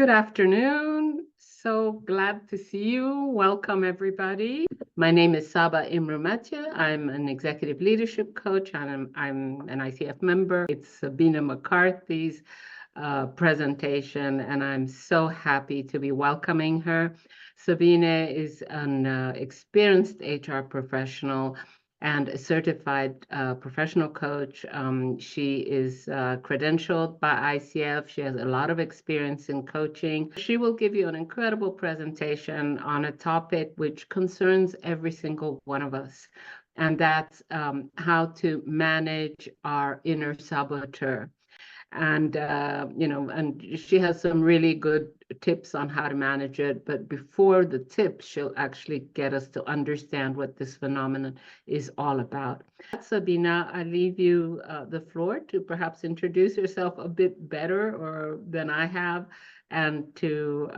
Good afternoon. So glad to see you. Welcome, everybody. My name is Saba Imru. I'm an executive leadership coach, and I'm an ICF member. It's Sabine McCarthy's presentation, and I'm so happy to be welcoming her. Sabine is an experienced HR professional and a certified professional coach. She is credentialed by ICF. She has a lot of experience in coaching. She will give you an incredible presentation on a topic which concerns every single one of us, and that's how to manage our inner saboteur. And and she has some really good tips on how to manage it. But before the tips, she'll actually get us to understand what this phenomenon is all about. Sabina, I leave you the floor to perhaps introduce yourself a bit better or than I have, and to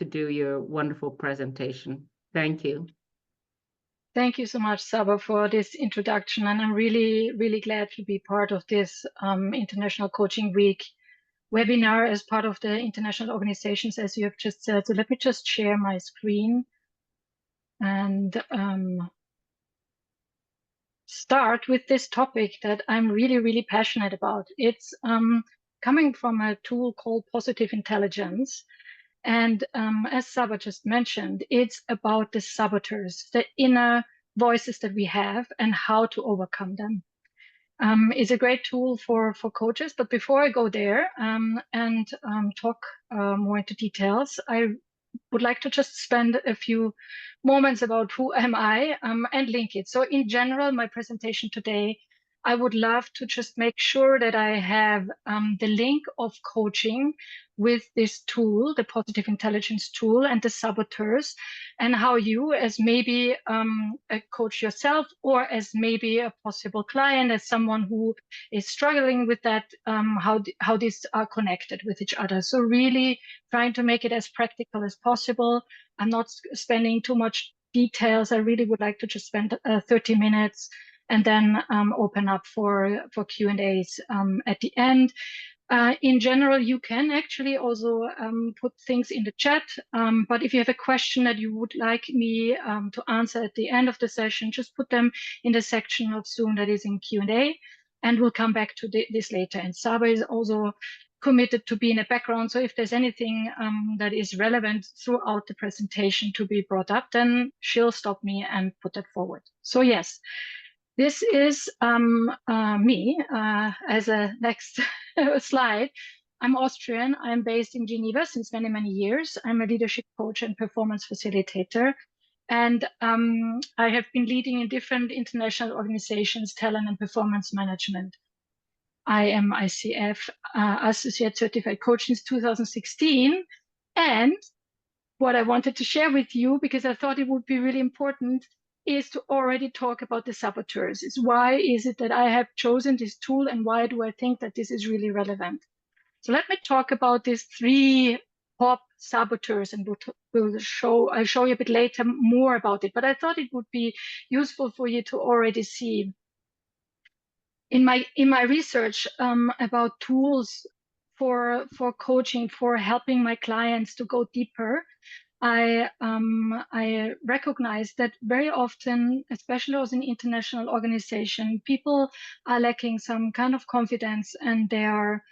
do your wonderful presentation. Thank you. Thank you so much, Saba, for this introduction. And I'm really, really glad to be part of this International Coaching Week webinar as part of the international organizations, as you have just said. So let me just share my screen and start with this topic that I'm really, really passionate about. It's coming from a tool called Positive Intelligence. And as Saba just mentioned, it's about the saboteurs, the inner voices that we have and how to overcome them. It's a great tool for coaches. But before I go there and talk more into details, I would like to just spend a few moments about who am I and link it. So in general, my presentation today, I would love to just make sure that I have the link of coaching with this tool, the Positive Intelligence tool, and the saboteurs, and how you, as maybe a coach yourself, or as maybe a possible client, as someone who is struggling with that, how these are connected with each other. So really trying to make it as practical as possible. I'm not spending too much details. I really would like to just spend 30 minutes and then open up for Q&As at the end. In general, you can actually also put things in the chat, but if you have a question that you would like me to answer at the end of the session, just put them in the section of Zoom that is in Q&A, and we'll come back to this later. And Saba is also committed to be in the background, so if there's anything that is relevant throughout the presentation to be brought up, then she'll stop me and put that forward. So yes. This is me as a next slide. I'm Austrian. I'm based in Geneva since many, many years. I'm a leadership coach and performance facilitator. And I have been leading in different international organizations, talent and performance management. I am ICF Associate Certified Coach since 2016. And what I wanted to share with you, because I thought it would be really important, is to already talk about the saboteurs. Is why is it that I have chosen this tool, and why do I think that this is really relevant? So let me talk about these three top saboteurs, and I'll show you a bit later more about it. But I thought it would be useful for you to already see. In my research about tools for coaching, for helping my clients to go deeper, I recognize that very often, especially as an international organization, people are lacking some kind of confidence, and they are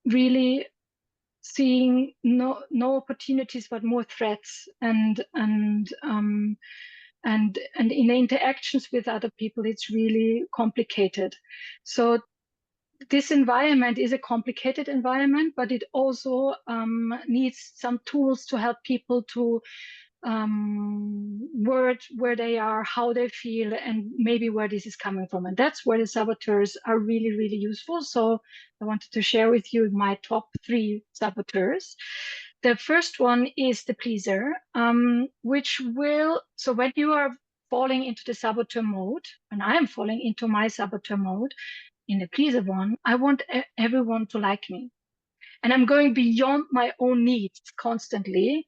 really seeing no opportunities but more threats, and in the interactions with other people, it's really complicated. So this environment is a complicated environment, but it also needs some tools to help people to word where they are, how they feel, and maybe where this is coming from. And that's where the saboteurs are really, really useful. So I wanted to share with you my top 3 saboteurs. The first one is the pleaser, so when you are falling into the saboteur mode, and I am falling into my saboteur mode, in the pleaser one, I want everyone to like me. And I'm going beyond my own needs constantly.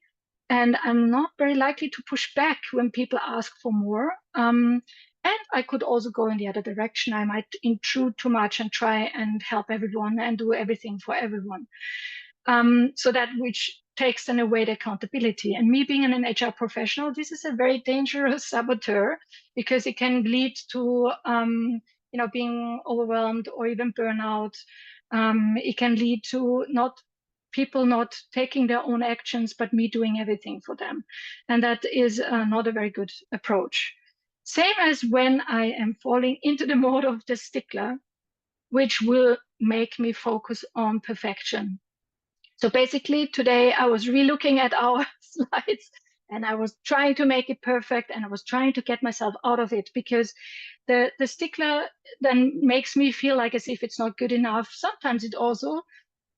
And I'm not very likely to push back when people ask for more. And I could also go in the other direction. I might intrude too much and try and help everyone and do everything for everyone. so that which takes then away the accountability. And me being an HR professional, this is a very dangerous saboteur, because it can lead to being overwhelmed or even burnout. It can lead to people not taking their own actions, but me doing everything for them. And that is not a very good approach. Same as when I am falling into the mode of the stickler, which will make me focus on perfection. So basically today I was re-looking at our slides, and I was trying to make it perfect, and I was trying to get myself out of it, because the stickler then makes me feel like as if it's not good enough. Sometimes it also,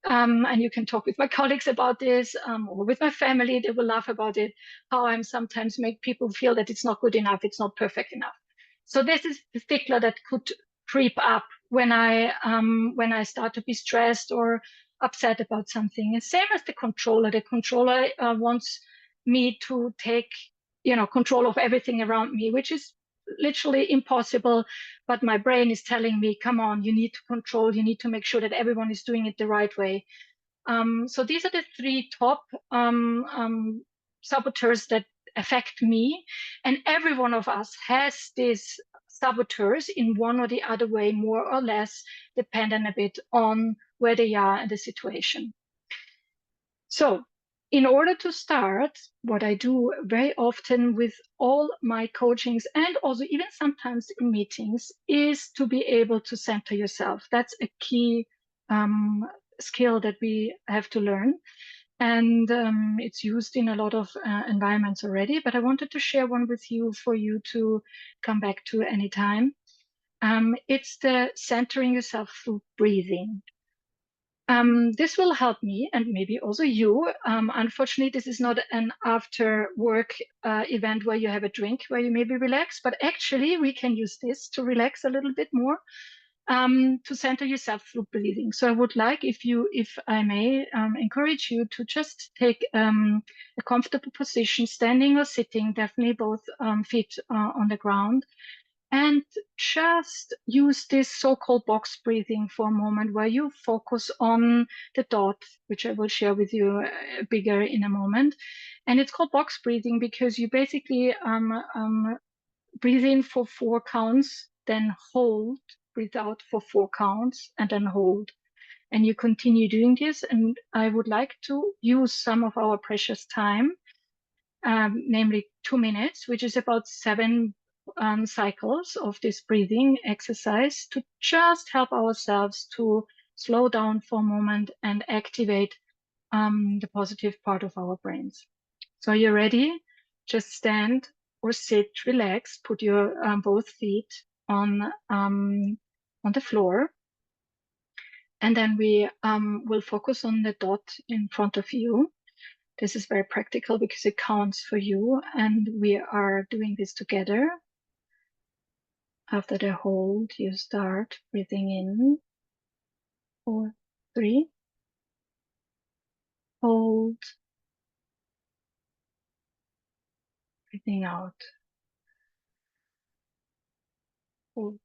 and you can talk with my colleagues about this, or with my family, they will laugh about it, how I'm sometimes make people feel that it's not good enough, it's not perfect enough. So this is the stickler that could creep up when I start to be stressed or upset about something. And same as the controller. The controller wants me to take, control of everything around me, which is literally impossible. But my brain is telling me, come on, you need to control, you need to make sure that everyone is doing it the right way. So these are the three top saboteurs that affect me. And every one of us has these saboteurs in one or the other way, more or less, dependent a bit on where they are in the situation. So in order to start, what I do very often with all my coachings, and also even sometimes in meetings, is to be able to center yourself. That's a key skill that we have to learn. And it's used in a lot of environments already, but I wanted to share one with you for you to come back to anytime. It's the centering yourself through breathing. This will help me, and maybe also you. Unfortunately, this is not an after work event where you have a drink, where you maybe relax, but actually we can use this to relax a little bit more, to center yourself through breathing. So I would like, if I may, encourage you to just take a comfortable position, standing or sitting, definitely both feet on the ground, and just use this so-called box breathing for a moment, where you focus on the dot, which I will share with you bigger in a moment. And it's called box breathing because you basically breathe in for 4 counts, then hold, breathe out for 4 counts, and then hold. And you continue doing this. And I would like to use some of our precious time, namely 2 minutes, which is about 7 cycles of this breathing exercise, to just help ourselves to slow down for a moment and activate the positive part of our brains. So you're ready? Just stand or sit, relax, put your both feet on the floor. And then we will focus on the dot in front of you. This is very practical because it counts for you, and we are doing this together. After the hold, you start breathing in. 4, 3. Hold. Breathing out. Hold.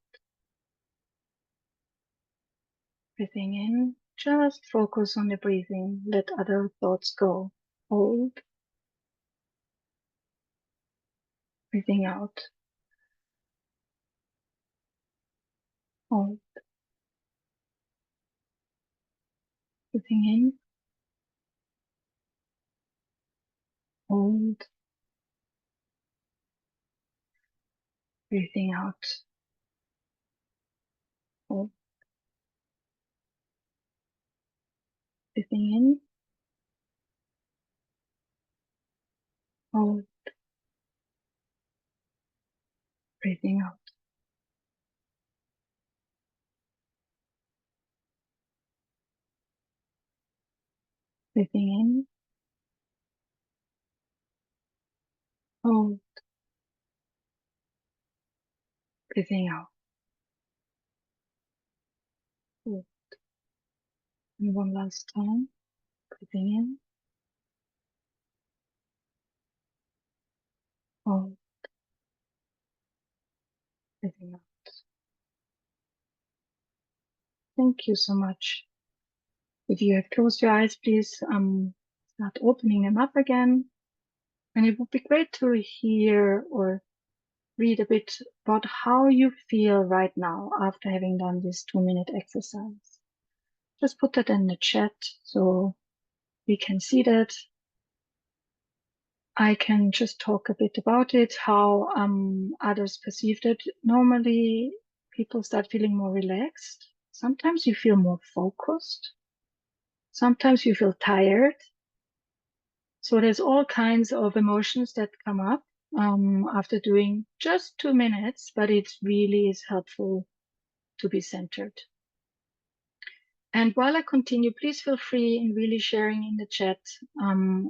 Breathing in. Just focus on the breathing. Let other thoughts go. Hold. Breathing out. Hold. Breathing in. Hold. Breathing out. Hold. Breathing in. Hold. Breathing out. Breathing in. Hold. Breathing out. Hold. And one last time. Breathing in. Hold. Breathing out. Thank you so much. If you have closed your eyes, please start opening them up again. And it would be great to hear or read a bit about how you feel right now after having done this 2-minute exercise. Just put that in the chat so we can see that. I can just talk a bit about it, how others perceived it. Normally, people start feeling more relaxed. Sometimes you feel more focused. Sometimes you feel tired. So there's all kinds of emotions that come up after doing just 2 minutes, but it really is helpful to be centered. And while I continue, please feel free in really sharing in the chat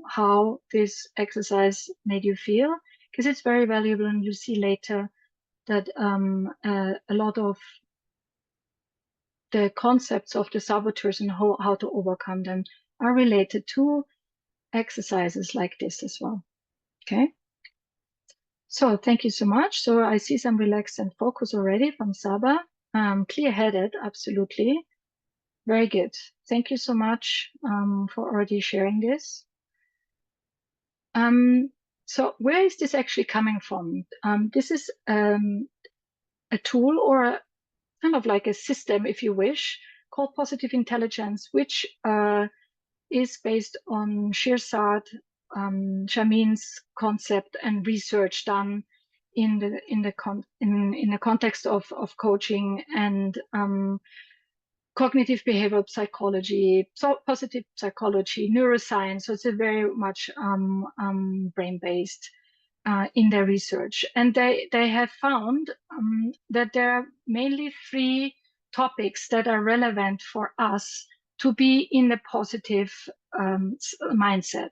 how this exercise made you feel, because it's very valuable, and you'll see later that a lot of the concepts of the saboteurs and how to overcome them are related to exercises like this as well. Okay. So thank you so much. So I see some relaxed and focus already from Saba. Clear-headed, absolutely. Very good. Thank you so much for already sharing this. So where is this actually coming from? This is a tool or kind of like a system, if you wish, called positive intelligence, which is based on Shirzad Shamin's concept and research done in the context of coaching and cognitive behavioral psychology, so positive psychology, neuroscience. So it's a very much brain-based in their research. And they have found that there are mainly 3 topics that are relevant for us to be in the positive mindset.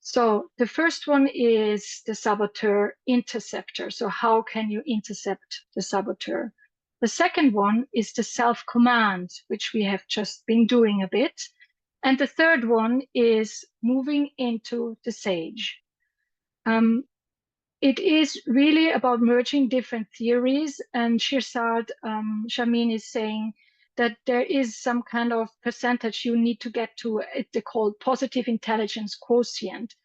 So the first one is the saboteur interceptor. So how can you intercept the saboteur? The second one is the self-command, which we have just been doing a bit. And the third one is moving into the sage. It is really about merging different theories, and Shirzad Shamin is saying that there is some kind of percentage you need to get to, they call positive intelligence quotient,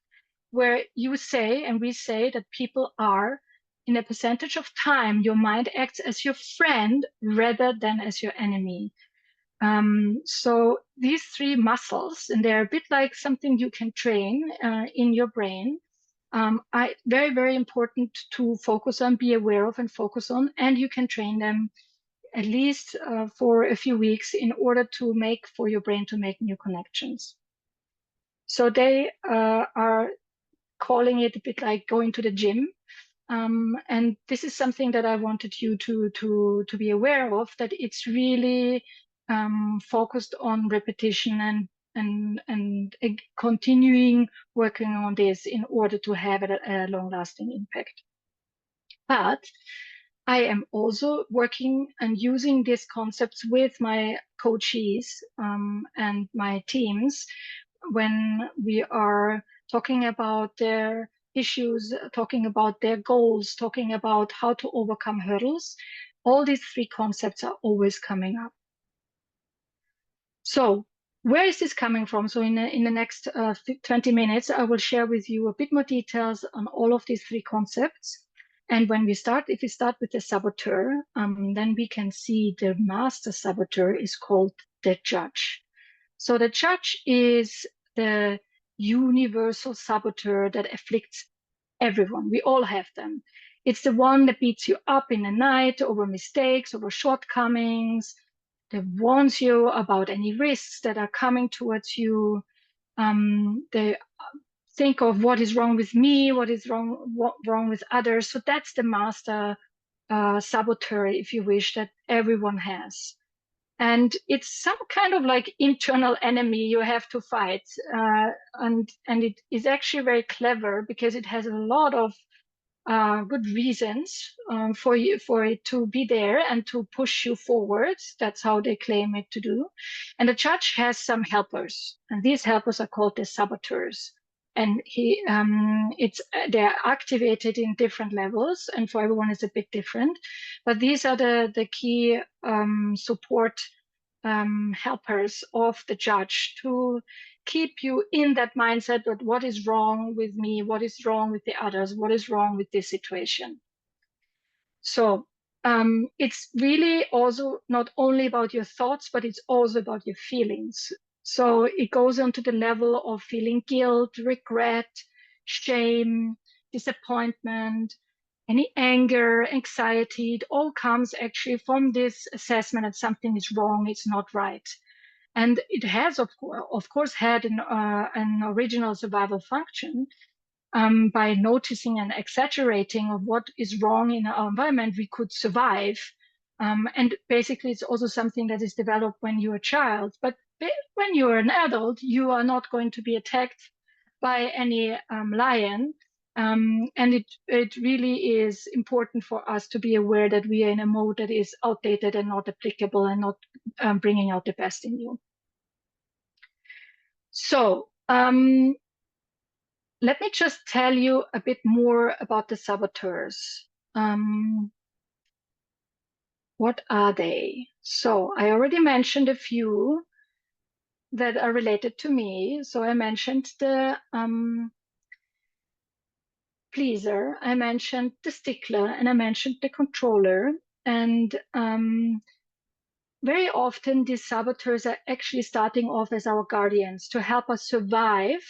where you say, and we say, that people are, in a percentage of time, your mind acts as your friend rather than as your enemy. So these 3 muscles, and they're a bit like something you can train in your brain, are very, very important to focus on, be aware of and focus on, and you can train them at least for a few weeks in order to for your brain to make new connections. So they are calling it a bit like going to the gym. And this is something that I wanted you to be aware of, that it's really focused on repetition and continuing working on this in order to have a long-lasting impact. But I am also working and using these concepts with my coachees and my teams when we are talking about their issues, talking about their goals, talking about how to overcome hurdles. All these 3 concepts are always coming up. So where is this coming from? So in the next 20 minutes, I will share with you a bit more details on all of these 3 concepts. And when we start, if we start with the saboteur, then we can see the master saboteur is called the judge. So the judge is the universal saboteur that afflicts everyone. We all have them. It's the one that beats you up in the night over mistakes, over shortcomings, that warns you about any risks that are coming towards you. They think of what is wrong with me, what is wrong with others. So that's the master saboteur, if you wish, that everyone has. And it's some kind of like internal enemy you have to fight. And it is actually very clever because it has a lot of good reasons for it to be there and to push you forward. That's how they claim it to do. And the judge has some helpers, and these helpers are called the saboteurs. And they're activated in different levels, and for everyone it's a bit different. But these are the key support helpers of the judge to keep you in that mindset that what is wrong with me, what is wrong with the others, what is wrong with this situation. So it's really also not only about your thoughts, but it's also about your feelings. So it goes on to the level of feeling guilt, regret, shame, disappointment, any anger, anxiety. It all comes actually from this assessment that something is wrong, it's not right. And it has, of course, had an original survival function. By noticing and exaggerating of what is wrong in our environment, we could survive. And basically, it's also something that is developed when you're a child. But when you're an adult, you are not going to be attacked by any lion. And it really is important for us to be aware that we are in a mode that is outdated and not applicable and not bringing out the best in you. So, let me just tell you a bit more about the saboteurs. What are they? So I already mentioned a few that are related to me. So I mentioned the pleaser, I mentioned the stickler, and I mentioned the controller. And very often these saboteurs are actually starting off as our guardians to help us survive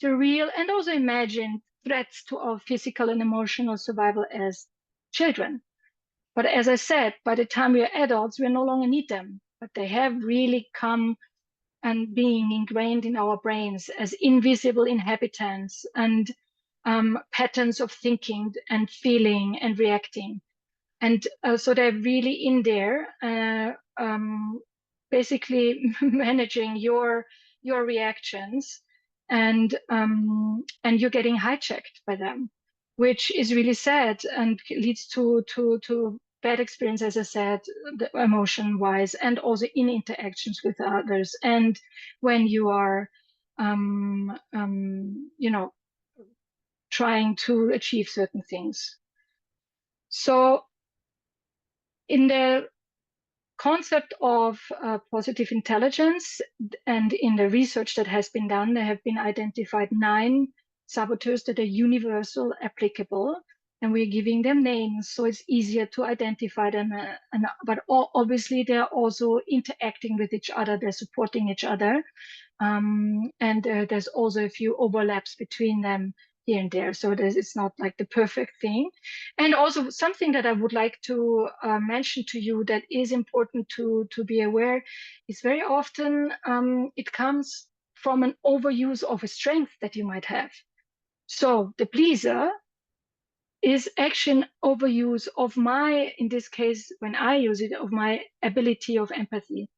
the real and also imagined threats to our physical and emotional survival as children. But as I said, by the time we are adults, we no longer need them. But they have really come and being ingrained in our brains as invisible inhabitants and patterns of thinking and feeling and reacting. And so they're really in there, basically managing your reactions, and you're getting hijacked by them, which is really sad and leads to bad experience, as I said, emotion-wise, and also in interactions with others. And when you are, you know, trying to achieve certain things. So in the concept of positive intelligence and in the research that has been done, there have been identified 9 saboteurs that are universal applicable, and we're giving them names so it's easier to identify them. But obviously they're also interacting with each other, they're supporting each other, and there's also a few overlaps between them here and there. So it's not like the perfect thing. And also something that I would like to mention to you that is important to be aware is very often it comes from an overuse of a strength that you might have. So the pleaser is actually an overuse of my, in this case, when I use it, of my ability of empathy.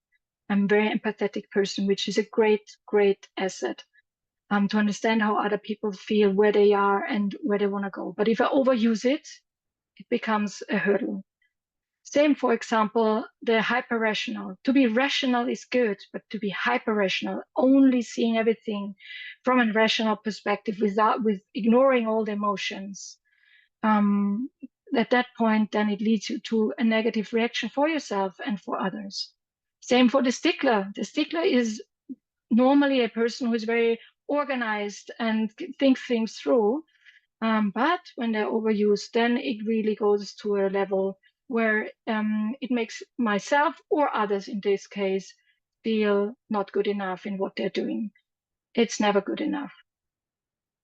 I'm a very empathetic person, which is a great, great asset. To understand how other people feel, where they are and where they want to go. But if I overuse it, it becomes a hurdle. Same, for example, the hyper-rational. To be rational is good, but to be hyper-rational, only seeing everything from a rational perspective with ignoring all the emotions, at that point, then it leads you to a negative reaction for yourself and for others. Same for the stickler. The stickler is normally a person who is very organized and thinks things through. But when they're overused, then it really goes to a level where it makes myself or others in this case feel not good enough in what they're doing. It's never good enough.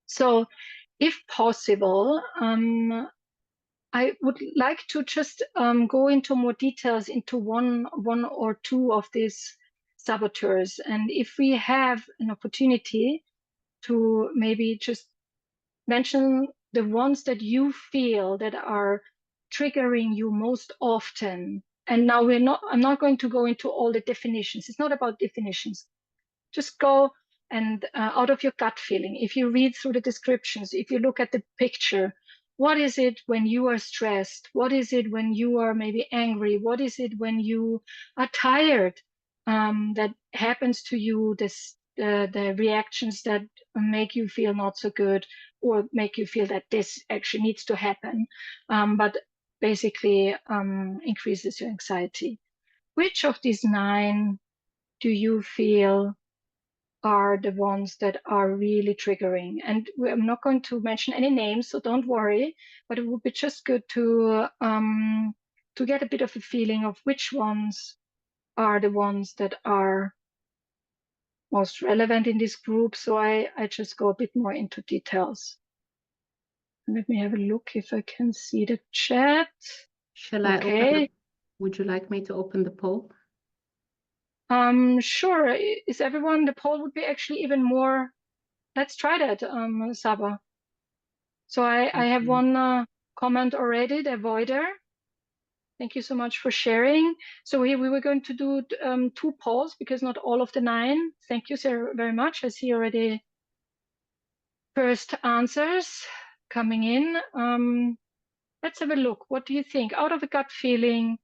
So if possible, I would like to just go into more details into one or two of these saboteurs. And if we have an opportunity to maybe just mention the ones that you feel that are triggering you most often. And now I'm not going to go into all the definitions. It's not about definitions. Just go and out of your gut feeling. If you read through the descriptions, if you look at the picture, what is it when you are stressed? What is it when you are maybe angry? What is it when you are tired? That happens to you, the reactions that make you feel not so good or make you feel that this actually needs to happen, but basically increases your anxiety. Which of these 9 do you feel are the ones that are really triggering? And I'm not going to mention any names, so don't worry, but it would be just good to get a bit of a feeling of which ones are the ones that are most relevant in this group. So I just go a bit more into details. Let me have a look if I can see the chat. Shall I open would you like me to open the poll? Sure. Is everyone, the poll would be actually even more, let's try that, Saba. So I have one comment already, the avoider. Thank you so much for sharing. So here we were going to do 2 polls because not all of the 9. Thank you so very much. I see already first answers coming in. Let's have a look. What do you think? Out of a gut feeling,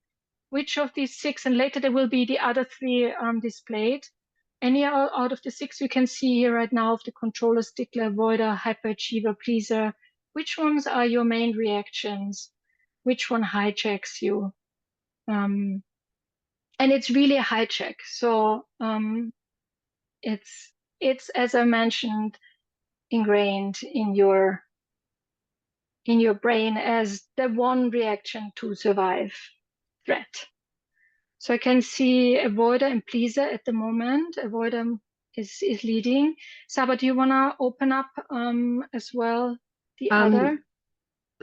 which of these 6, and later there will be the other 3 displayed. Any out of the 6 you can see here right now of the controller, stickler, avoider, hyperachiever, pleaser, which ones are your main reactions? Which one hijacks you? And it's really a hijack. So it's as I mentioned, ingrained in your brain as the one reaction to survive threat. So I can see avoider and pleaser at the moment. Avoider is leading. Saba, do you want to open up as well the other?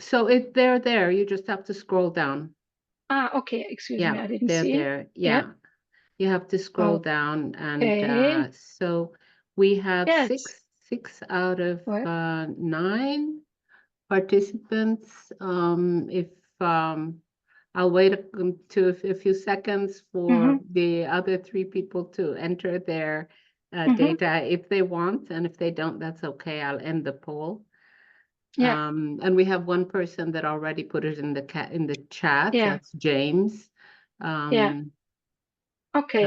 So they're there. You just have to scroll down. Okay. Excuse me, I didn't they're see. There. Yeah. You have to scroll down, and so we have six out of 9 participants. If I'll wait a few seconds for the other 3 people to enter their data if they want, and if they don't, that's okay. I'll end the poll. Yeah. And we have one person that already put it in the chat. Yeah. That's James. Yeah. Okay.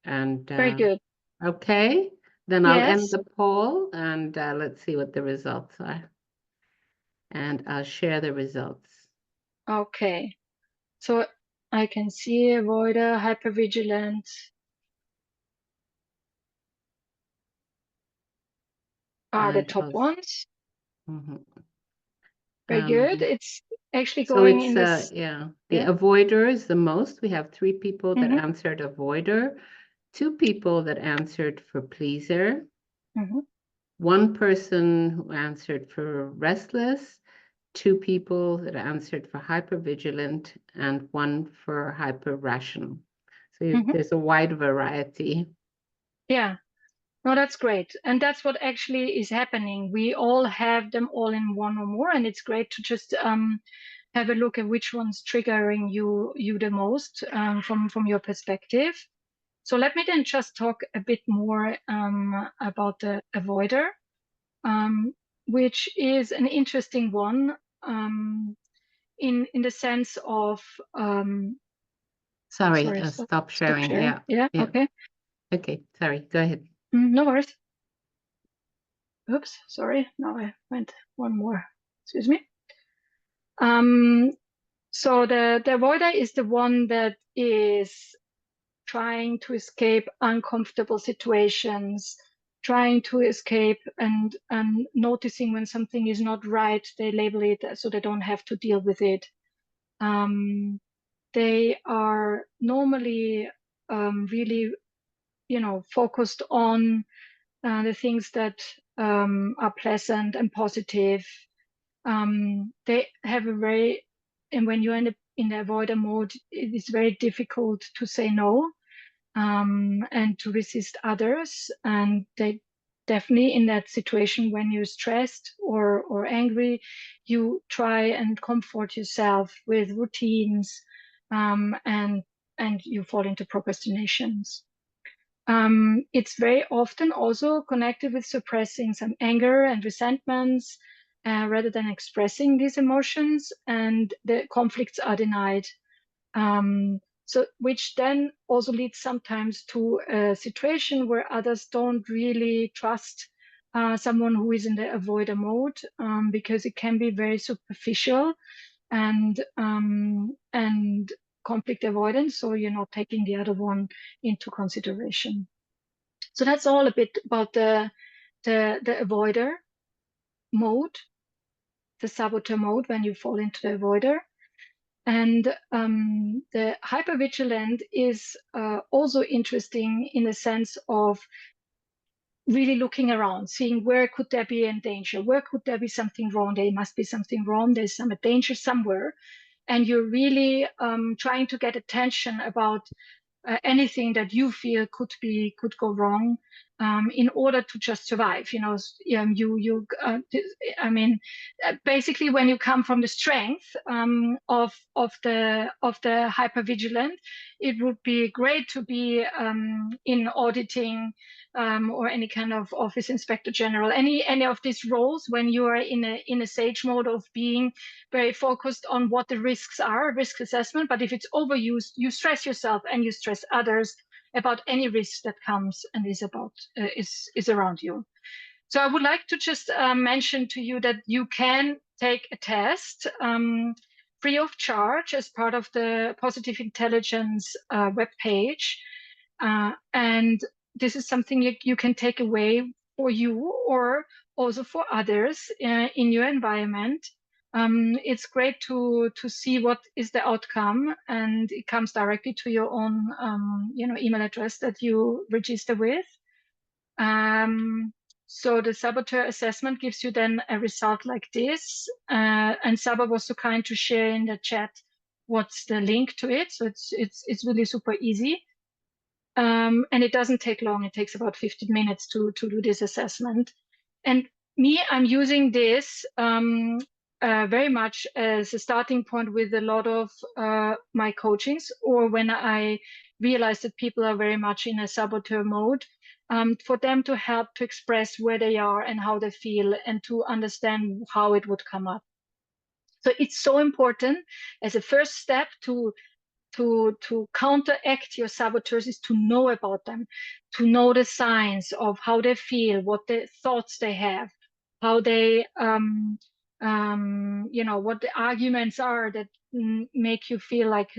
And very good. Okay, then I'll end the poll, and let's see what the results are. And I'll share the results. Okay. So I can see avoider, hypervigilant. Are the top ones. Very good. It's actually going in this. The avoider is the most. We have 3 people that answered avoider, 2 people that answered for pleaser, 1 person who answered for restless, 2 people that answered for hypervigilant, and 1 for hyper-rational. So there's a wide variety. Yeah. No, that's great. And that's what actually is happening. We all have them all in one or more, and it's great to just have a look at which one's triggering you the most from your perspective. So let me then just talk a bit more about the avoider, which is an interesting one in the sense of Sorry, stop sharing. Yeah. Okay. Okay, sorry, go ahead. No worries. Oops, sorry. Now I went one more. Excuse me. So the avoider is the one that is trying to escape uncomfortable situations, trying to escape and noticing when something is not right, they label it so they don't have to deal with it. They are normally really, focused on the things that are pleasant and positive. They have and when you're in the avoider mode, it is very difficult to say no and to resist others. And they definitely, in that situation, when you're stressed or angry, you try and comfort yourself with routines, and you fall into procrastinations. It's very often also connected with suppressing some anger and resentments rather than expressing these emotions, and the conflicts are denied. So which then also leads sometimes to a situation where others don't really trust someone who is in the avoider mode, because it can be very superficial and conflict avoidance, so you're not taking the other one into consideration. So that's all a bit about the avoider mode, the saboteur mode, when you fall into the avoider. And the hypervigilant is also interesting in the sense of really looking around, seeing where could there be a danger, where could there be something wrong, there must be something wrong, there's some danger somewhere. And you're really trying to get attention about anything that you feel could go wrong, in order to just survive. You know, I mean, basically, when you come from the strength of the hypervigilant, it would be great to be in auditing or any kind of office inspector general, any of these roles when you are in a sage mode of being very focused on what the risks are, risk assessment. But if it's overused, you stress yourself and you stress others about any risk that comes and is around you. So I would like to just mention to you that you can take a test free of charge as part of the Positive Intelligence webpage. And this is something you can take away for you or also for others in your environment. It's great to see what is the outcome, and it comes directly to your own email address that you register with. So the saboteur assessment gives you then a result like this. And Saba was so kind to share in the chat what's the link to it. So it's really super easy. And it doesn't take long. It takes about 15 minutes to do this assessment. And I'm using this very much as a starting point with a lot of my coachings, or when I realize that people are very much in a saboteur mode, for them to help to express where they are and how they feel and to understand how it would come up. So it's so important as a first step to counteract your saboteurs is to know about them, to know the signs of how they feel, what the thoughts they have, how they, what the arguments are that make you feel like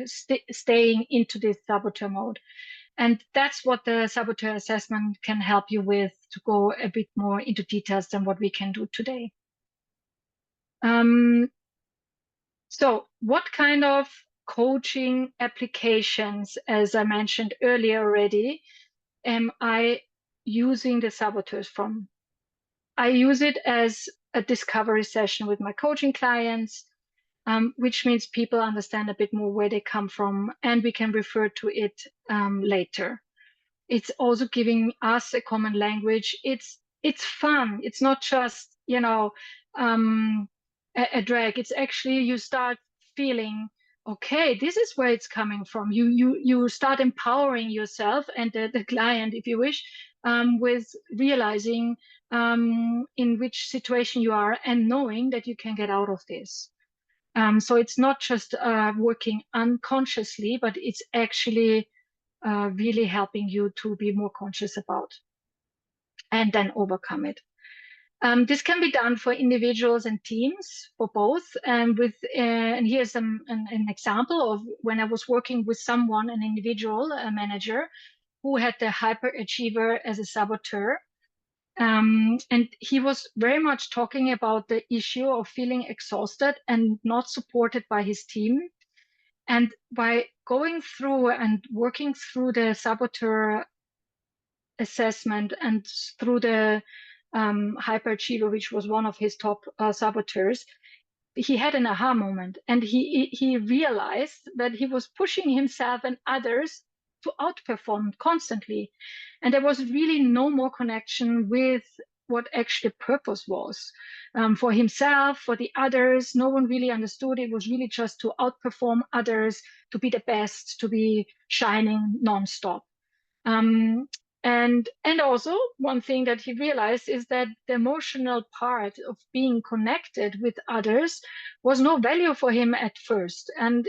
staying into this saboteur mode. And that's what the saboteur assessment can help you with, to go a bit more into details than what we can do today. So what kind of coaching applications, as I mentioned earlier already, am I using the saboteurs from? I use it as a discovery session with my coaching clients, which means people understand a bit more where they come from, and we can refer to it later. It's also giving us a common language. It's fun. It's not just, a drag. It's actually, you start feeling, okay, this is where it's coming from. You start empowering yourself and the client, if you wish, with realizing in which situation you are and knowing that you can get out of this. So it's not just working unconsciously, but it's actually really helping you to be more conscious about and then overcome it. This can be done for individuals and teams, for both. And here's an example of when I was working with someone, an individual, a manager, who had the hyperachiever as a saboteur. And he was very much talking about the issue of feeling exhausted and not supported by his team. And by going through and working through the saboteur assessment and through the hyperachiever, which was one of his top saboteurs, he had an aha moment, and he realized that he was pushing himself and others to outperform constantly, and there was really no more connection with what actually purpose was for himself, for the others. No one really understood. It was really just to outperform others, to be the best, to be shining nonstop. And also one thing that he realized is that the emotional part of being connected with others was no value for him at first. And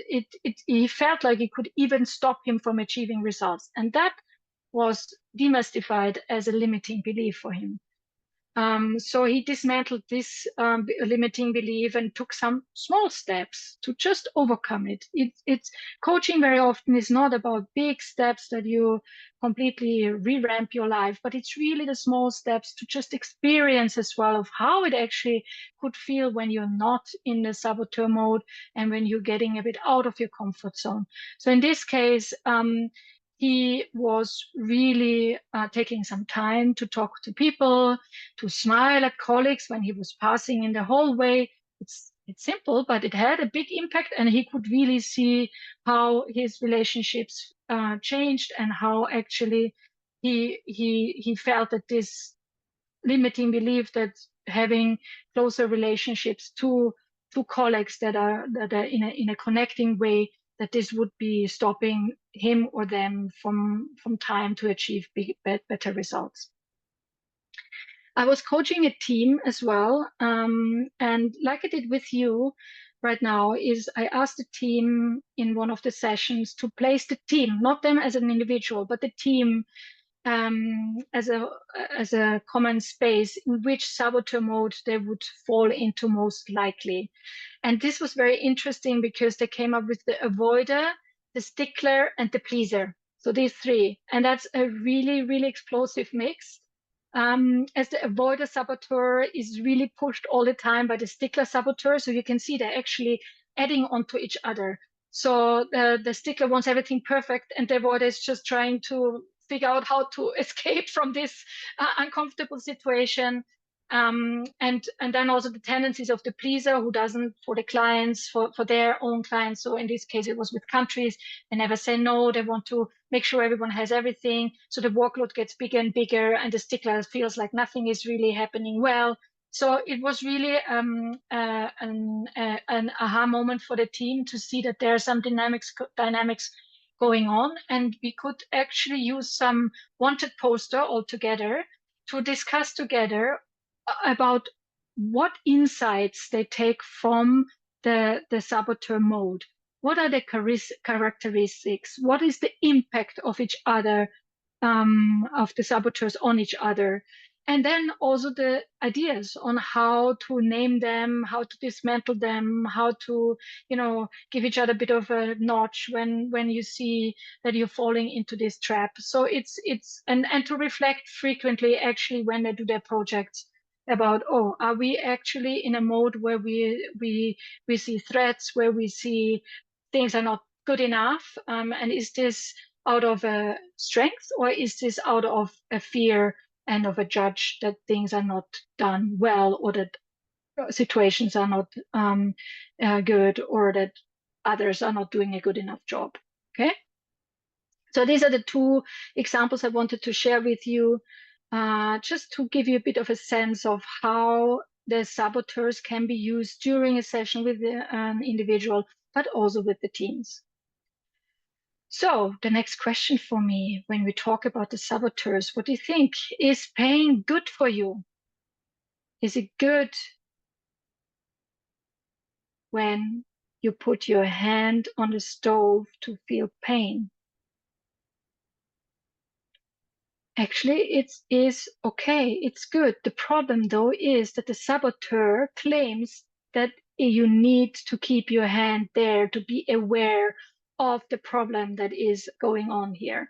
he felt like it could even stop him from achieving results. And that was demystified as a limiting belief for him. So he dismantled this limiting belief and took some small steps to just overcome it. It's coaching very often is not about big steps that you completely revamp your life, but it's really the small steps to just experience as well of how it actually could feel when you're not in the saboteur mode and when you're getting a bit out of your comfort zone. So in this case, he was really taking some time to talk to people, to smile at colleagues when he was passing in the hallway. It's simple, but it had a big impact, and he could really see how his relationships changed and how actually he felt that this limiting belief that having closer relationships to colleagues that are in a connecting way, that this would be stopping him or them from time to achieve better results. I was coaching a team as well, and like I did with you right now, is I asked the team in one of the sessions to place the team, not them as an individual, but the team as a common space in which saboteur mode they would fall into most likely. And this was very interesting because they came up with the avoider, the stickler, and the pleaser. So these three, and that's a really, really explosive mix. As the avoider saboteur is really pushed all the time by the stickler saboteur. So you can see they're actually adding onto each other. So the stickler wants everything perfect, and the avoider is just trying to figure out how to escape from this uncomfortable situation. And then also the tendencies of the pleaser, who doesn't, for the clients, for their own clients. So in this case, it was with countries. They never say no. They want to make sure everyone has everything. So the workload gets bigger and bigger, and the stickler feels like nothing is really happening well. So it was really an aha moment for the team to see that there are some dynamics going on, and we could actually use some wanted poster all together to discuss together about what insights they take from the saboteur mode. What are the characteristics? What is the impact of each other, of the saboteurs on each other? And then also the ideas on how to name them, how to dismantle them, how to, give each other a bit of a notch when you see that you're falling into this trap. So it's and to reflect frequently actually when they do their projects about, are we actually in a mode where we see threats, where we see things are not good enough, and is this out of a strength, or is this out of a fear and of a judge that things are not done well, or that situations are not good, or that others are not doing a good enough job? Okay, so these are the two examples I wanted to share with you, just to give you a bit of a sense of how the saboteurs can be used during a session with an individual, but also with the teams. So the next question for me, when we talk about the saboteurs, what do you think? Is pain good for you? Is it good when you put your hand on the stove to feel pain? Actually, it is okay. It's good. The problem, though, is that the saboteur claims that you need to keep your hand there to be aware of the problem that is going on here.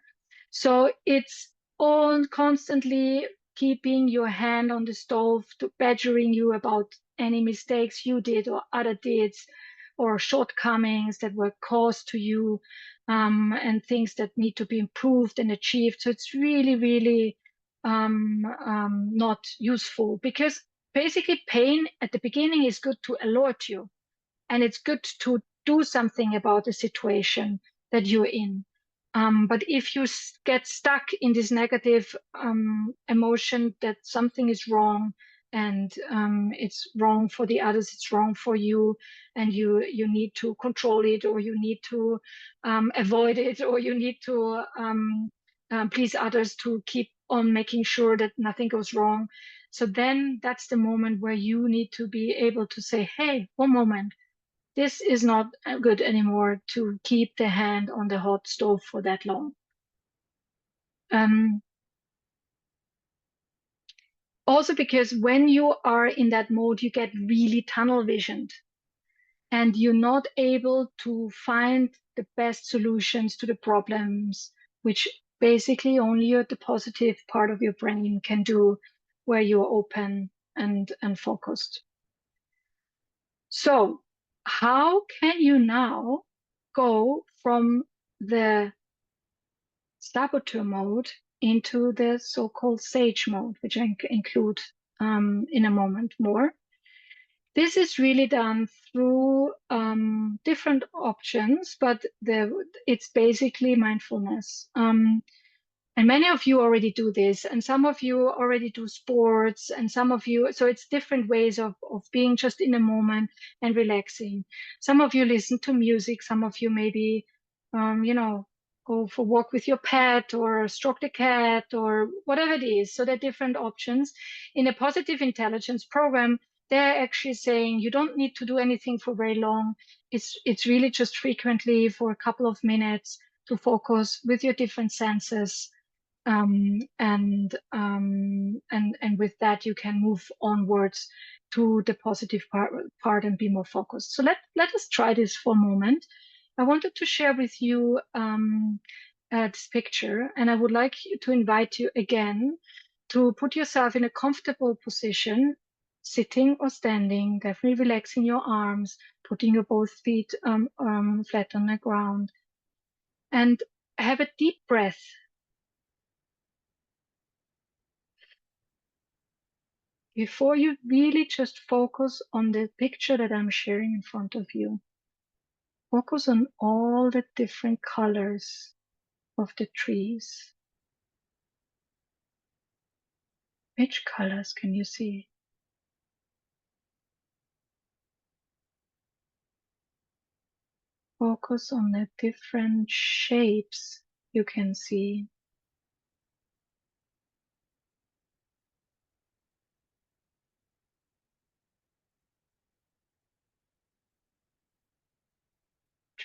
So it's on constantly keeping your hand on the stove, to badgering you about any mistakes you did or other did, or shortcomings that were caused to you, and things that need to be improved and achieved. So it's really, really not useful, because basically pain at the beginning is good to alert you, and it's good to do something about the situation that you're in. But if you get stuck in this negative emotion that something is wrong, and it's wrong for the others, it's wrong for you, and you need to control it, or you need to avoid it, or you need to please others to keep on making sure that nothing goes wrong. So then that's the moment where you need to be able to say, hey, one moment, this is not good anymore to keep the hand on the hot stove for that long. Also because when you are in that mode, you get really tunnel visioned and you're not able to find the best solutions to the problems, which basically only the positive part of your brain can do, where you're open and focused. So how can you now go from the saboteur mode into the so-called sage mode, which I include in a moment more? This is really done through different options, but it's basically mindfulness. And many of you already do this, and some of you already do sports, and some of you, so it's different ways of being just in a moment and relaxing. Some of you listen to music, some of you maybe, go for a walk with your pet or stroke the cat or whatever it is. So there are different options. In a positive intelligence program, they're actually saying you don't need to do anything for very long. It's really just frequently for a couple of minutes to focus with your different senses. And with that you can move onwards to the positive part and be more focused. So let us try this for a moment. I wanted to share with you this picture, and I would like to invite you again to put yourself in a comfortable position, sitting or standing, definitely relaxing your arms, putting your both feet flat on the ground, and have a deep breath. Before you really just focus on the picture that I'm sharing in front of you. Focus on all the different colors of the trees. Which colors can you see? Focus on the different shapes you can see.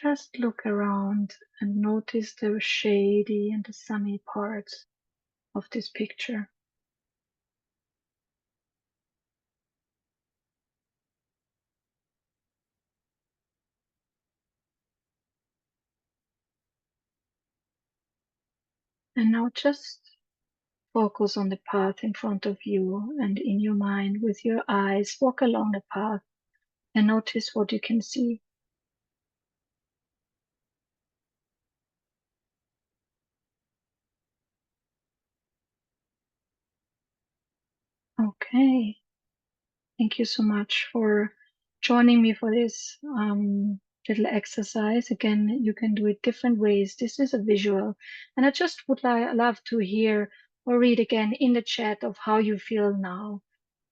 Just look around and notice the shady and the sunny parts of this picture. And now just focus on the path in front of you, and in your mind with your eyes, walk along the path and notice what you can see. Okay, thank you so much for joining me for this little exercise. Again, you can do it different ways. This is a visual, and I just would love to hear or read again in the chat of how you feel now.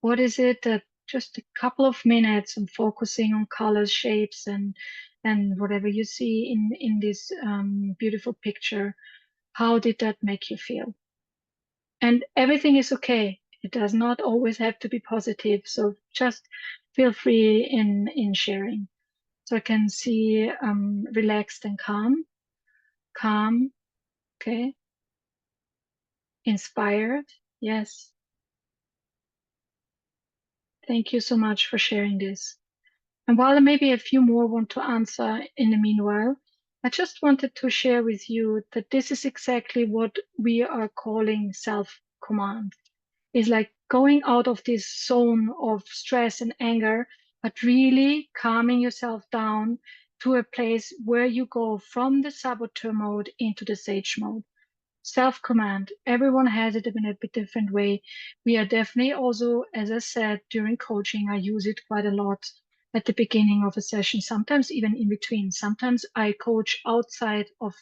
What is it that just a couple of minutes and focusing on colors, shapes, and whatever you see in this beautiful picture, how did that make you feel? And everything is okay. It does not always have to be positive. So just feel free in sharing. So I can see relaxed and calm, okay. Inspired, yes. Thank you so much for sharing this. And while maybe a few more want to answer in the meanwhile, I just wanted to share with you that this is exactly what we are calling self-command. Is like going out of this zone of stress and anger, but really calming yourself down to a place where you go from the saboteur mode into the sage mode. Self-command, everyone has it in a bit different way. We are definitely also, as I said, during coaching, I use it quite a lot at the beginning of a session, sometimes even in between. Sometimes I coach outside of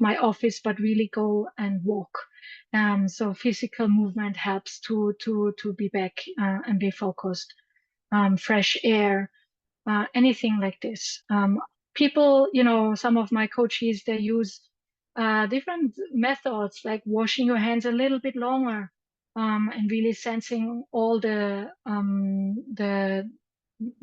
my office, but really go and walk. So physical movement helps to be back and be focused. Fresh air, anything like this. People, some of my coaches, they use different methods like washing your hands a little bit longer and really sensing all the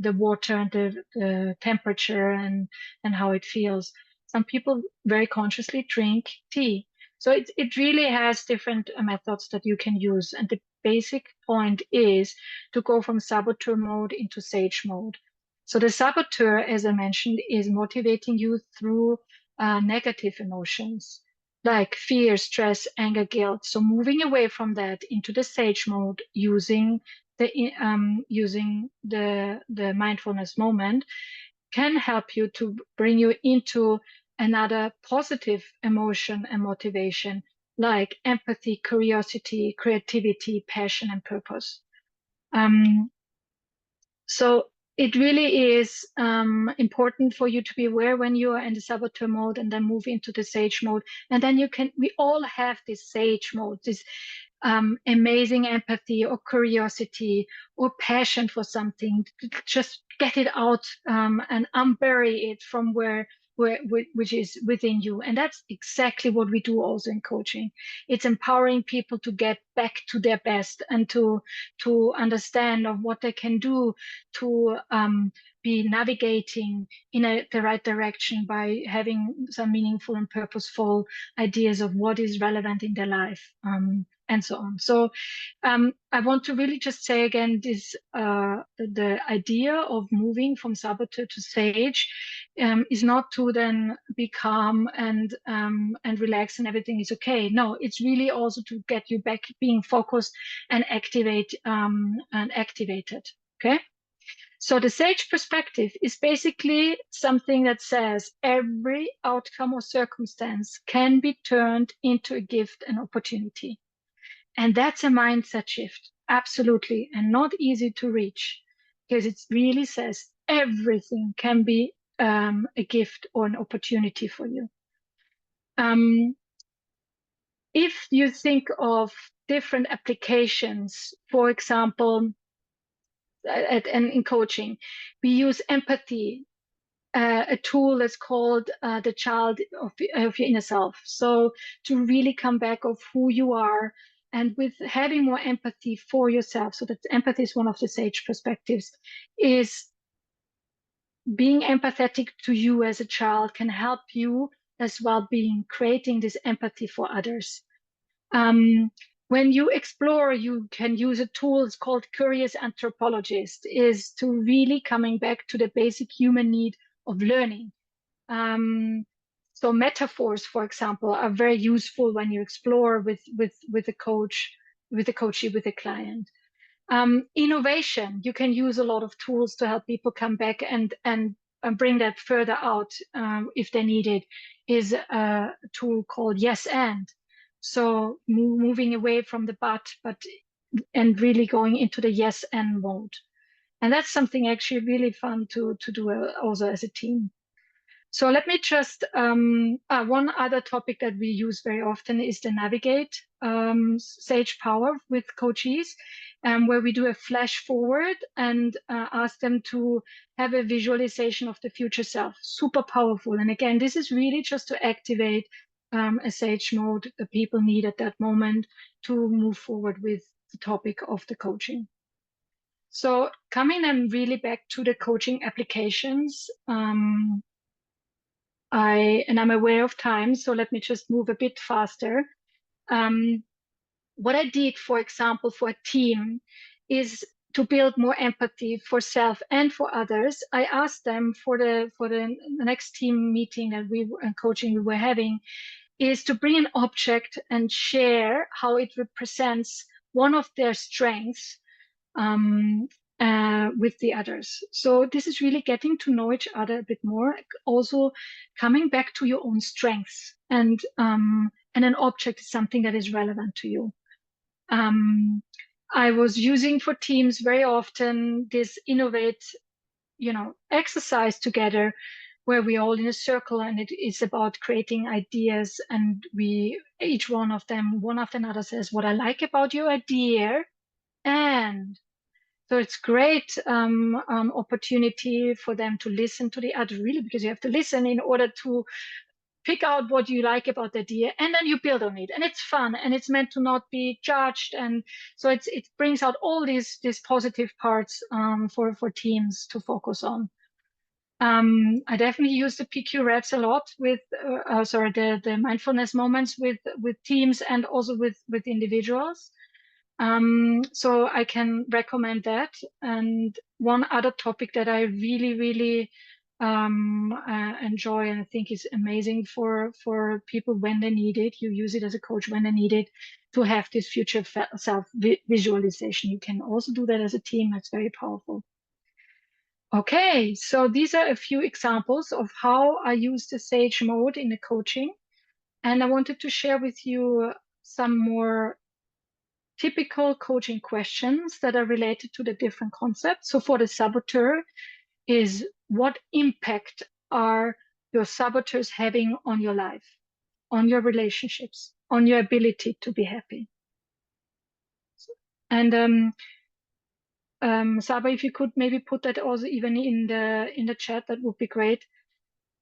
water and the temperature and how it feels. Some people very consciously drink tea. So it really has different methods that you can use. And basic point is to go from saboteur mode into sage mode. So the saboteur, as I mentioned, is motivating you through negative emotions like fear, stress, anger, guilt. So moving away from that into the sage mode, using the mindfulness moment, can help you to bring you into another positive emotion and motivation, like empathy, curiosity, creativity, passion, and purpose. So it really is important for you to be aware when you are in the saboteur mode and then move into the sage mode. And then we all have this sage mode, this amazing empathy or curiosity or passion for something. Just get it out and unbury it from which is within you. And that's exactly what we do also in coaching. It's empowering people to get back to their best and to understand of what they can do to be navigating in the right direction by having some meaningful and purposeful ideas of what is relevant in their life. And so on. So I want to really just say again, the idea of moving from saboteur to sage is not to then be calm and relax and everything is okay. No, it's really also to get you back being focused and activated. Okay. So the sage perspective is basically something that says every outcome or circumstance can be turned into a gift and opportunity. And that's a mindset shift, absolutely, and not easy to reach, because it really says everything can be a gift or an opportunity for you. If you think of different applications, for example, and in coaching, we use empathy, a tool that's called the child of your inner self. So to really come back of who you are, and with having more empathy for yourself, so that empathy is one of the sage perspectives, is being empathetic to you as a child can help you as well being creating this empathy for others. When you explore, you can use a tool, it's called Curious Anthropologist, is to really coming back to the basic human need of learning. So metaphors, for example, are very useful when you explore with a coach, with a coachee, with a client. Innovation, you can use a lot of tools to help people come back and bring that further out if they need it, is a tool called Yes And. So moving away from the but and really going into the yes and mode. And that's something actually really fun to do also as a team. So let me just, one other topic that we use very often is the Navigate Sage Power with coachees, where we do a flash forward and ask them to have a visualization of the future self. Super powerful. And again, this is really just to activate a sage mode that people need at that moment to move forward with the topic of the coaching. So coming then really back to the coaching applications, I'm aware of time, so let me just move a bit faster. What I did, for example, for a team is to build more empathy for self and for others. I asked them for the next team meeting that and coaching we were having, is to bring an object and share how it represents one of their strengths with the others. So this is really getting to know each other a bit more, also coming back to your own strengths, and an object is something that is relevant to you. I was using for teams very often this innovate, exercise together, where we all in a circle, and it is about creating ideas, and each one of them, one after another, says what I like about your idea. And so it's great opportunity for them to listen to the other, really, because you have to listen in order to pick out what you like about the idea, and then you build on it. And it's fun, and it's meant to not be judged. And so it brings out all these positive parts for teams to focus on. I definitely use the PQ reps a lot with, the mindfulness moments with teams and also with individuals. So I can recommend that. And one other topic that I really enjoy and I think is amazing for people when they need it, you use it as a coach when they need it, to have this future self visualization. You can also do that as a team. That's very powerful. Okay, so these are a few examples of how I use the SAGE mode in the coaching. And I wanted to share with you some more typical coaching questions that are related to the different concepts. So for the saboteur is, what impact are your saboteurs having on your life, on your relationships, on your ability to be happy? And Saba, if you could maybe put that also even in the chat, that would be great,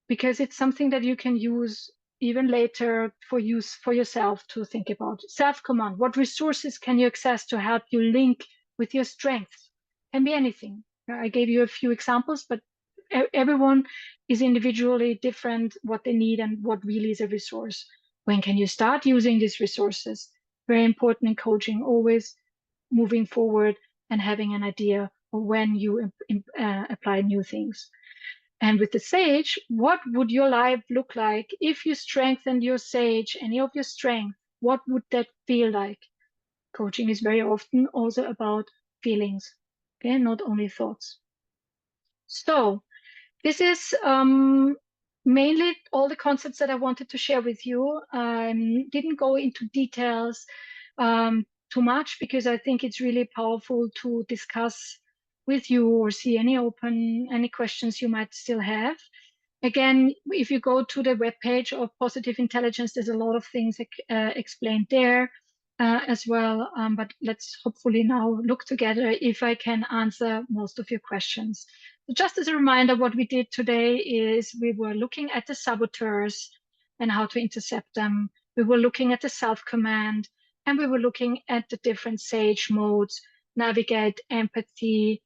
because it's something that you can use even later for use for yourself to think about. Self-command, what resources can you access to help you link with your strengths? Can be anything. I gave you a few examples, but everyone is individually different, what they need and what really is a resource. When can you start using these resources? Very important in coaching, always moving forward and having an idea of when you apply new things. And with the SAGE, what would your life look like if you strengthened your SAGE, any of your strength? What would that feel like? Coaching is very often also about feelings, okay, not only thoughts. So this is mainly all the concepts that I wanted to share with you. Didn't go into details too much because I think it's really powerful to discuss with you or see any questions you might still have. Again, if you go to the webpage of Positive Intelligence, there's a lot of things explained there as well. But let's hopefully now look together if I can answer most of your questions. Just as a reminder, what we did today is we were looking at the saboteurs and how to intercept them. We were looking at the self-command, and we were looking at the different SAGE modes, navigate, empathy,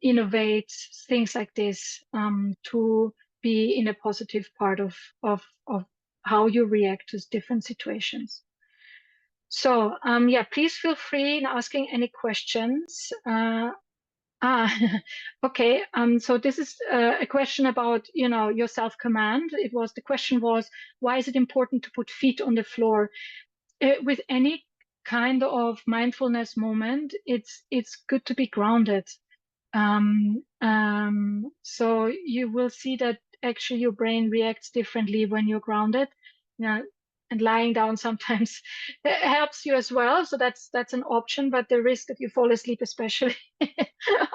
innovate, things like this, to be in a positive part of how you react to different situations. So yeah, please feel free in asking any questions. Okay. So this is a question about, your self-command. The question was, why is it important to put feet on the floor? With any kind of mindfulness moment, it's good to be grounded. So you will see that actually your brain reacts differently when you're grounded. And lying down sometimes helps you as well. So that's an option, but the risk that you fall asleep, especially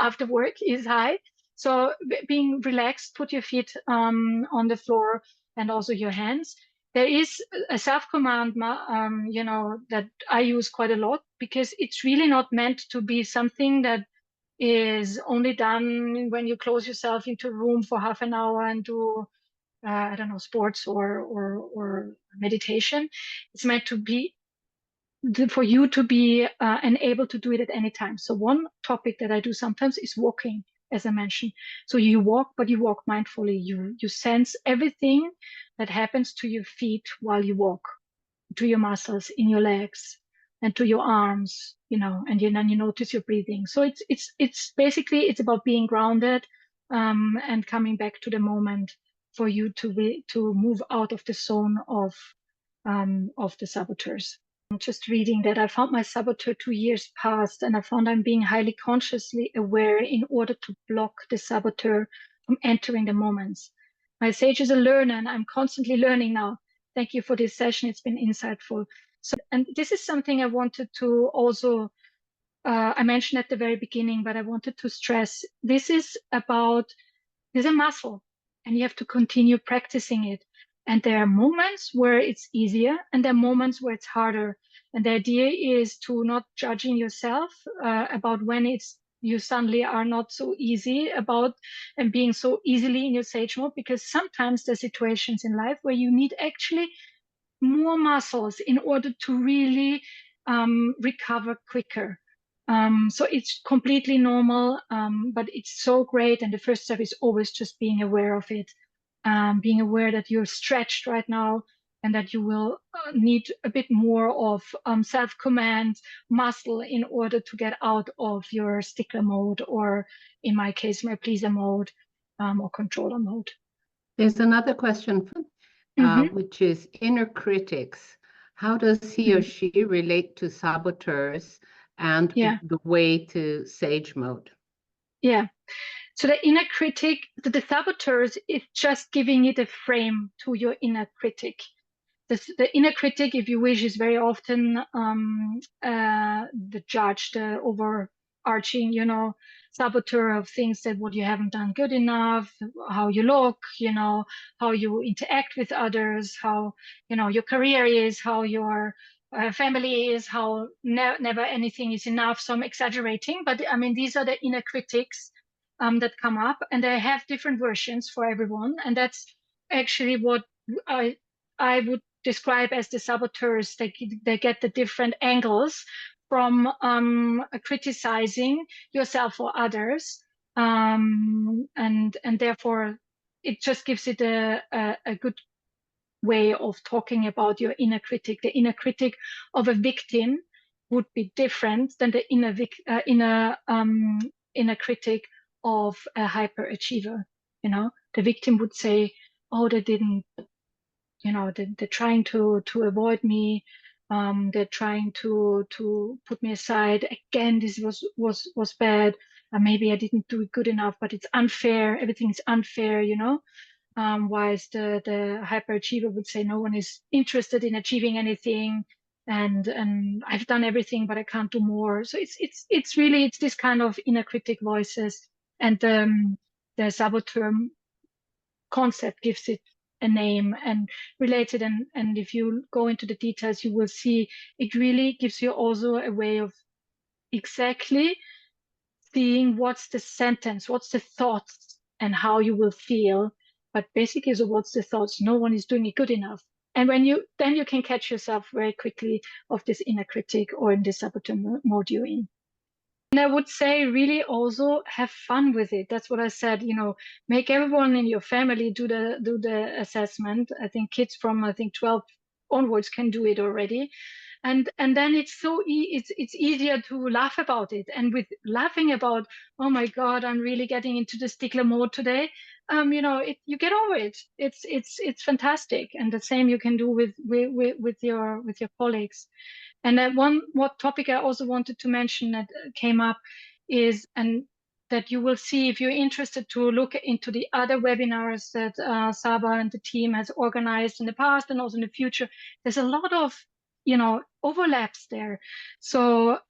after work, is high. So being relaxed, put your feet on the floor and also your hands. There is a self-command, that I use quite a lot, because it's really not meant to be something that is only done when you close yourself into a room for half an hour and do I don't know, sports or meditation. It's meant to be for you to be and able to do it at any time. So one topic that I do sometimes is walking, as I mentioned. So you walk, but you walk mindfully. You sense everything that happens to your feet while you walk, to your muscles in your legs and to your arms, and then you notice your breathing. So it's basically, it's about being grounded and coming back to the moment for you to move out of the zone of the saboteurs. I'm just reading that I found my saboteur 2 years past, and I found I'm being highly consciously aware in order to block the saboteur from entering the moments. My SAGE is a learner, and I'm constantly learning now. Thank you for this session. It's been insightful. So, and this is something I wanted to also, I mentioned at the very beginning, but I wanted to stress, this is a muscle, and you have to continue practicing it. And there are moments where it's easier, and there are moments where it's harder. And the idea is to not judging yourself about when you suddenly are not so easy about and being so easily in your SAGE mode, because sometimes there's situations in life where you need actually more muscles in order to really recover quicker. So it's completely normal, but it's so great. And the first step is always just being aware of it, being aware that you're stretched right now and that you will need a bit more of self-command muscle in order to get out of your stickler mode, or in my case, my pleaser mode, or controller mode. There's another question, which is inner critics. How does he or she relate to saboteurs and the way to sage mode? Yeah. So the inner critic, the saboteurs, is just giving it a frame to your inner critic. The inner critic, if you wish, is very often the judge, the overarching, saboteur of things, that what you haven't done good enough, how you look, how you interact with others, how, your career is, how your family is, how never anything is enough. So I'm exaggerating, but I mean, these are the inner critics that come up, and they have different versions for everyone. And that's actually what I would describe as the saboteurs. They get the different angles from criticizing yourself or others, and therefore it just gives it a good way of talking about your inner critic. The inner critic of a victim would be different than the inner critic of a hyperachiever. The victim would say, "Oh, they didn't. They're trying to avoid me. They're trying to put me aside. Again, this was bad. Maybe I didn't do it good enough, but it's unfair. Everything is unfair, whilst the hyperachiever would say, no one is interested in achieving anything, and I've done everything, but I can't do more. So it's really this kind of inner critic voices, and the saboteur concept gives it a name and related. And if you go into the details, you will see it really gives you also a way of exactly seeing what's the sentence, what's the thoughts, and how you will feel. But basically, so what's the thoughts? No one is doing it good enough. And then you can catch yourself very quickly of this inner critic, or in this saboteur mode you're in. And I would say really also have fun with it. That's what I said, make everyone in your family do the assessment. I think kids from 12 onwards can do it already. And then it's it's easier to laugh about it. And with laughing about, oh my God, I'm really getting into the stickler mode today. You get over it. It's fantastic. And the same you can do with your colleagues. And one topic I also wanted to mention that came up is, and that you will see if you're interested to look into the other webinars that Saba and the team has organized in the past and also in the future. There's a lot of overlaps there. So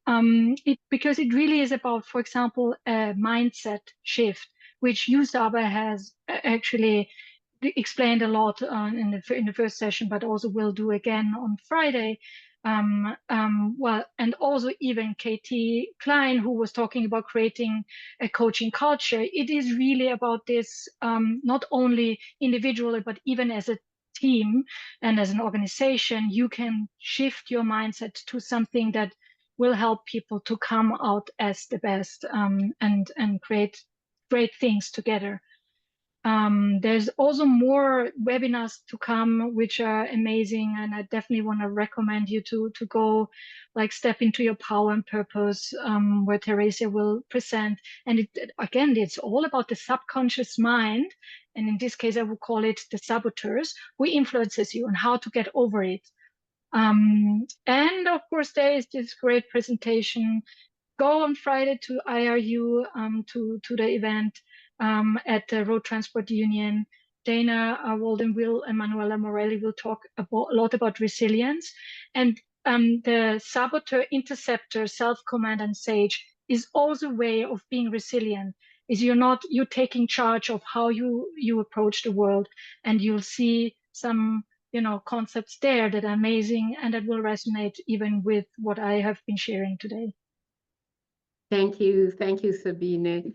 because it really is about, for example, a mindset shift, which you, Saba, has actually explained a lot in the first session, but also will do again on Friday. And also even Katie Klein, who was talking about creating a coaching culture. It is really about this, not only individually, but even as a team and as an organization, you can shift your mindset to something that will help people to come out as the best, and create great things together. There's also more webinars to come, which are amazing, and I definitely want to recommend you to go, step into your power and purpose, where Teresa will present. And it's all about the subconscious mind, and in this case, I would call it the saboteurs, who influences you and how to get over it. And of course, there is this great presentation. Go on Friday to IRU, to the event at the Road Transport Union. Dana Walden-Will and Manuela Morelli will talk a lot about resilience. And the saboteur, interceptor, self-command, and sage is also a way of being resilient. Is you're taking charge of how you approach the world, and you'll see some concepts there that are amazing and that will resonate even with what I have been sharing today. Thank you, Sabine.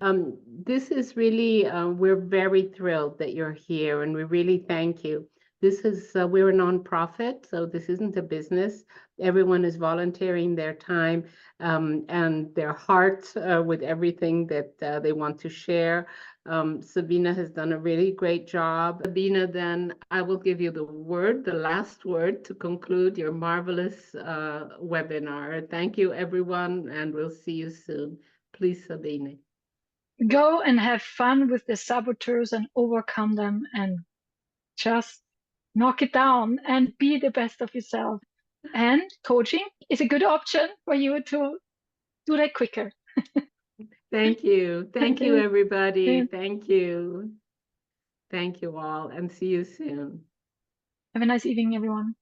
This is really, we're very thrilled that you're here, and we really thank you. This is, we're a nonprofit, so this isn't a business. Everyone is volunteering their time and their heart with everything that they want to share. Sabine has done a really great job. Sabine, then I will give you the last word to conclude your marvelous webinar. Thank you, everyone, and we'll see you soon. Please, Sabine. Go and have fun with the saboteurs and overcome them and just knock it down and be the best of yourself. And coaching is a good option for you to do that quicker. Thank you. Thank you, everybody. Thank you. Thank you all, and see you soon. Have a nice evening, everyone.